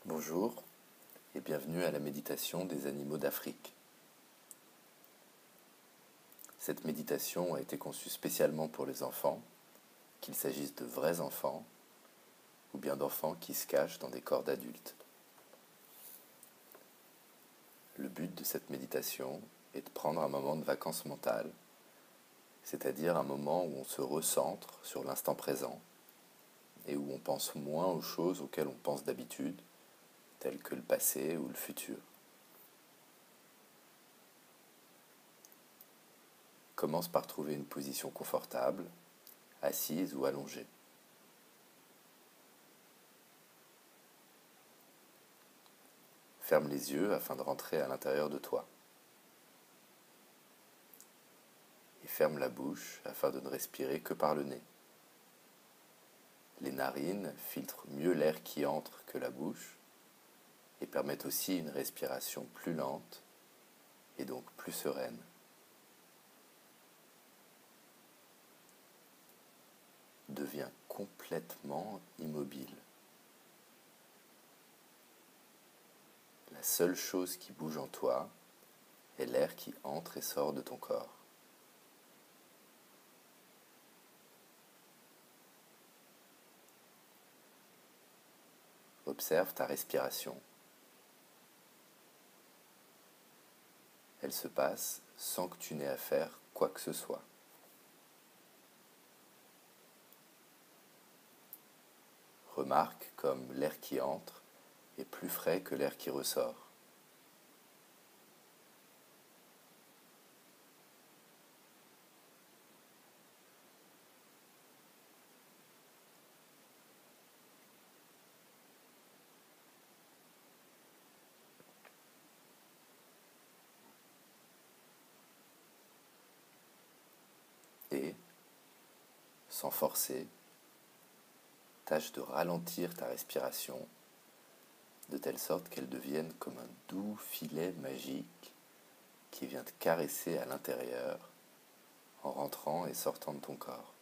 Bonjour et bienvenue à la méditation des animaux d'Afrique. Cette méditation a été conçue spécialement pour les enfants, qu'il s'agisse de vrais enfants ou bien d'enfants qui se cachent dans des corps d'adultes. Le but de cette méditation est de prendre un moment de vacances mentales, c'est-à-dire un moment où on se recentre sur l'instant présent et où on pense moins aux choses auxquelles on pense d'habitude, telles que le passé ou le futur. Commence par trouver une position confortable, assise ou allongée. Ferme les yeux afin de rentrer à l'intérieur de toi. Et ferme la bouche afin de ne respirer que par le nez. Les narines filtrent mieux l'air qui entre que la bouche et permettent aussi une respiration plus lente et donc plus sereine. Deviens complètement immobile. La seule chose qui bouge en toi est l'air qui entre et sort de ton corps. Observe ta respiration. Elle se passe sans que tu n'aies à faire quoi que ce soit. Remarque comme l'air qui entre est plus frais que l'air qui ressort. Et, sans forcer, tâche de ralentir ta respiration de telle sorte qu'elle devienne comme un doux filet magique qui vient te caresser à l'intérieur en rentrant et sortant de ton corps.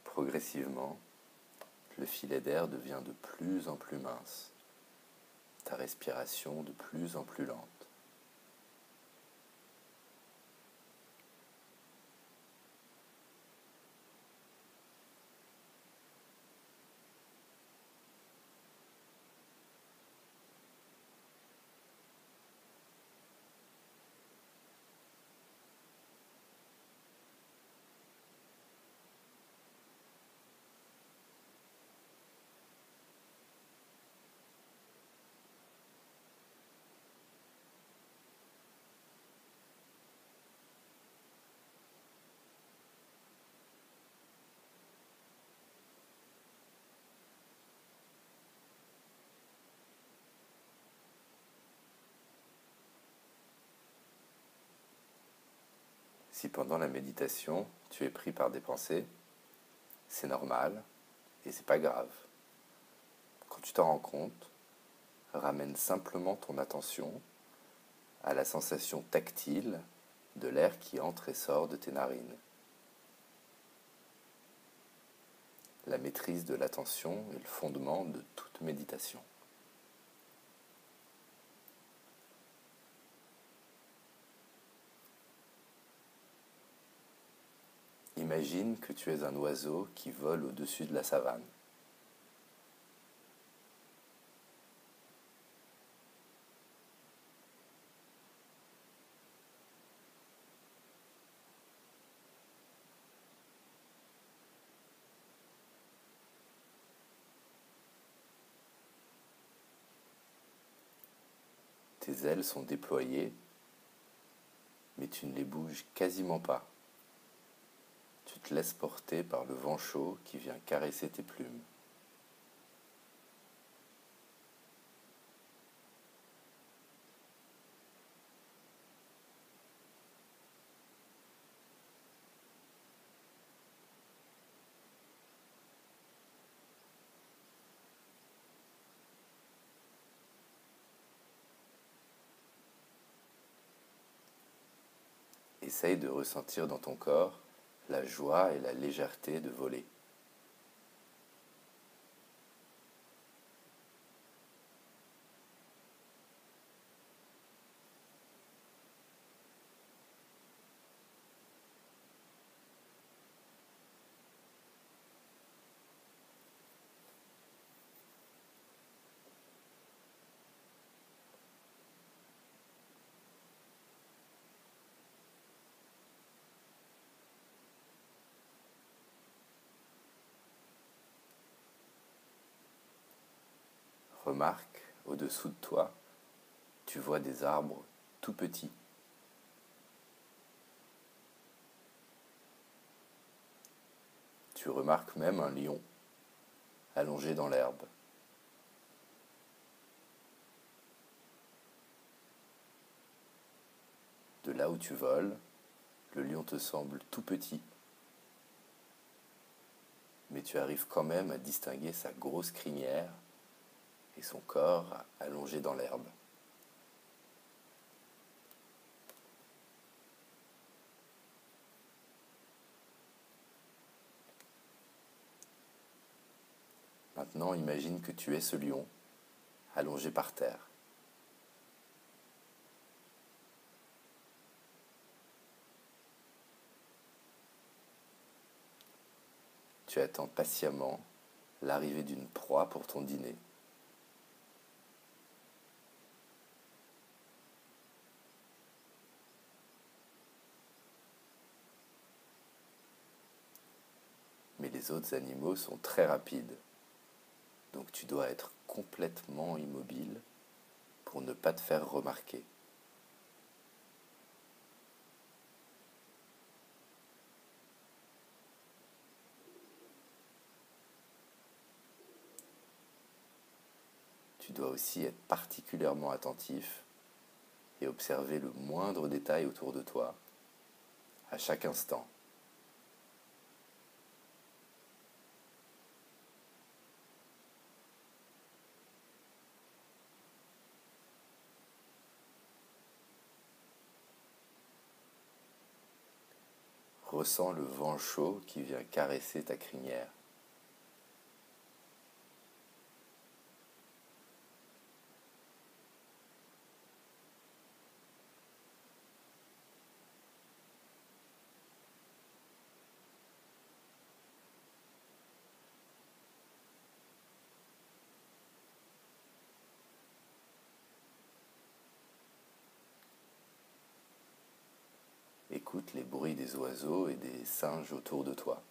Progressivement, le filet d'air devient de plus en plus mince, ta respiration de plus en plus lente. Si pendant la méditation, tu es pris par des pensées, c'est normal et c'est pas grave. Quand tu t'en rends compte, ramène simplement ton attention à la sensation tactile de l'air qui entre et sort de tes narines. La maîtrise de l'attention est le fondement de toute méditation. Imagine que tu es un oiseau qui vole au-dessus de la savane. Tes ailes sont déployées, mais tu ne les bouges quasiment pas. Tu te laisses porter par le vent chaud qui vient caresser tes plumes. Essaye de ressentir dans ton corps la joie et la légèreté de voler. Remarque, au-dessous de toi, tu vois des arbres tout petits. Tu remarques même un lion allongé dans l'herbe. De là où tu voles, le lion te semble tout petit, mais tu arrives quand même à distinguer sa grosse crinière et son corps allongé dans l'herbe. Maintenant, imagine que tu es ce lion, allongé par terre. Tu attends patiemment l'arrivée d'une proie pour ton dîner. Mais les autres animaux sont très rapides, donc tu dois être complètement immobile pour ne pas te faire remarquer. Tu dois aussi être particulièrement attentif et observer le moindre détail autour de toi, à chaque instant. Ressens le vent chaud qui vient caresser ta crinière. Écoute les bruits des oiseaux et des singes autour de toi.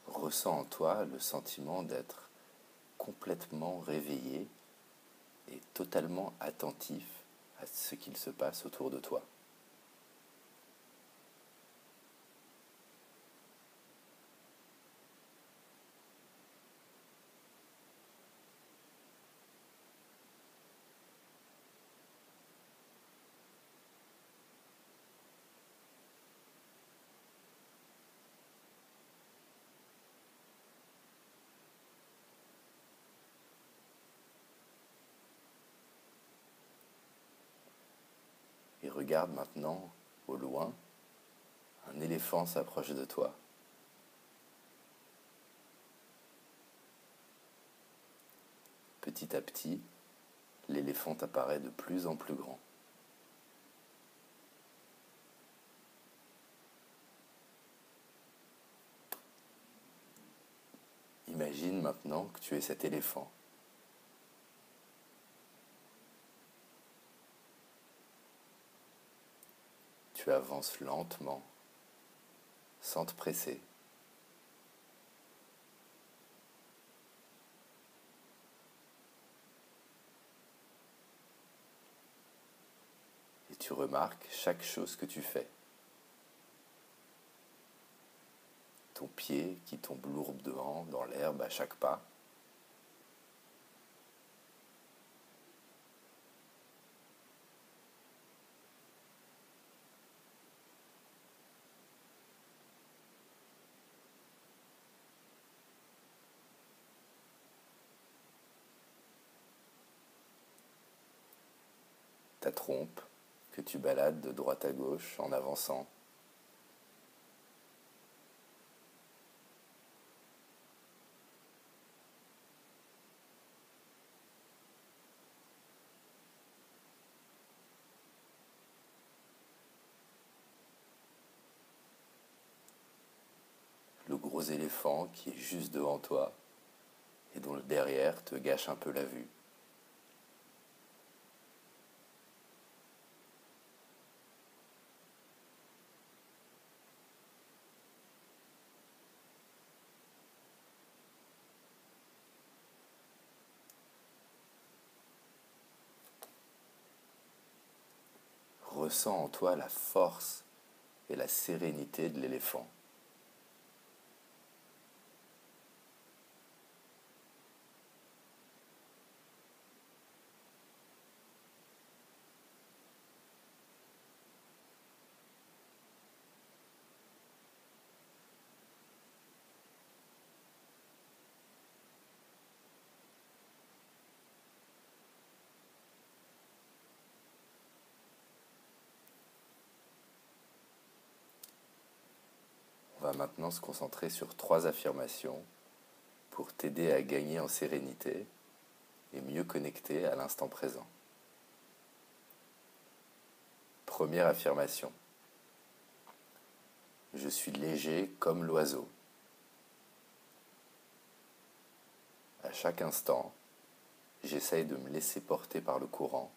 Ressens en toi le sentiment d'être complètement réveillé et totalement attentif à ce qu'il se passe autour de toi. Et regarde maintenant, au loin, un éléphant s'approche de toi. Petit à petit, l'éléphant apparaît de plus en plus grand. Imagine maintenant que tu es cet éléphant. Tu avances lentement, sans te presser. Et tu remarques chaque chose que tu fais. Ton pied qui tombe lourdement dans l'herbe à chaque pas. Ta trompe que tu balades de droite à gauche en avançant. Le gros éléphant qui est juste devant toi et dont le derrière te gâche un peu la vue. Ressens en toi la force et la sérénité de l'éléphant. On va maintenant se concentrer sur 3 affirmations pour t'aider à gagner en sérénité et mieux connecter à l'instant présent. Première affirmation. Je suis léger comme l'oiseau. À chaque instant, j'essaye de me laisser porter par le courant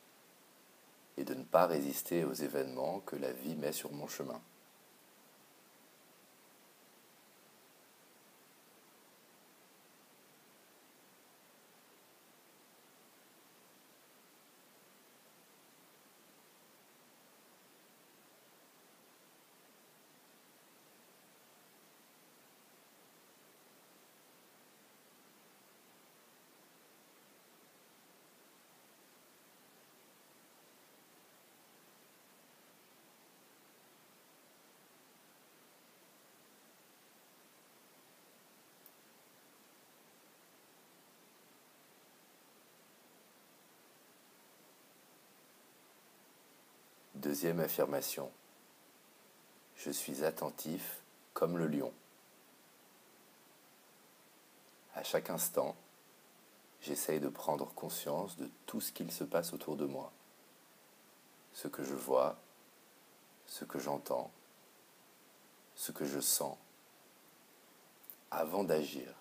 et de ne pas résister aux événements que la vie met sur mon chemin. Deuxième affirmation. Je suis attentif comme le lion. À chaque instant, j'essaye de prendre conscience de tout ce qu'il se passe autour de moi. Ce que je vois, ce que j'entends, ce que je sens, avant d'agir.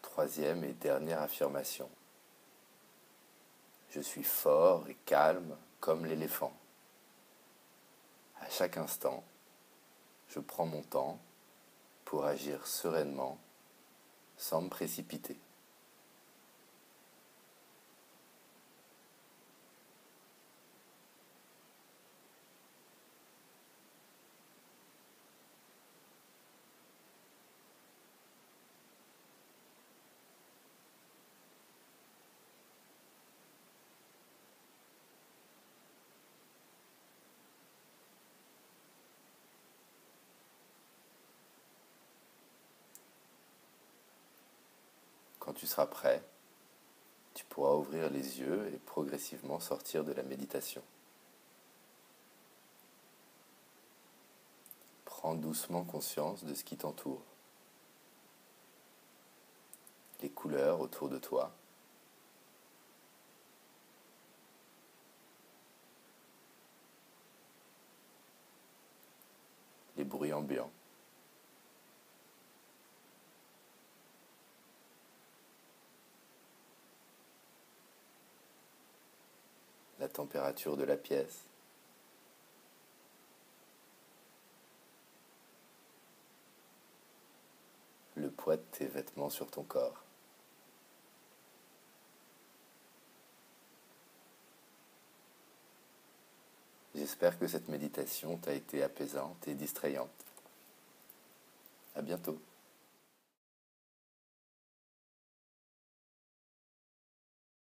Troisième et dernière affirmation. Je suis fort et calme comme l'éléphant. À chaque instant, je prends mon temps pour agir sereinement sans me précipiter. Quand tu seras prêt, tu pourras ouvrir les yeux et progressivement sortir de la méditation. Prends doucement conscience de ce qui t'entoure, les couleurs autour de toi, les bruits ambiants. La température de la pièce, le poids de tes vêtements sur ton corps. J'espère que cette méditation t'a été apaisante et distrayante. À bientôt.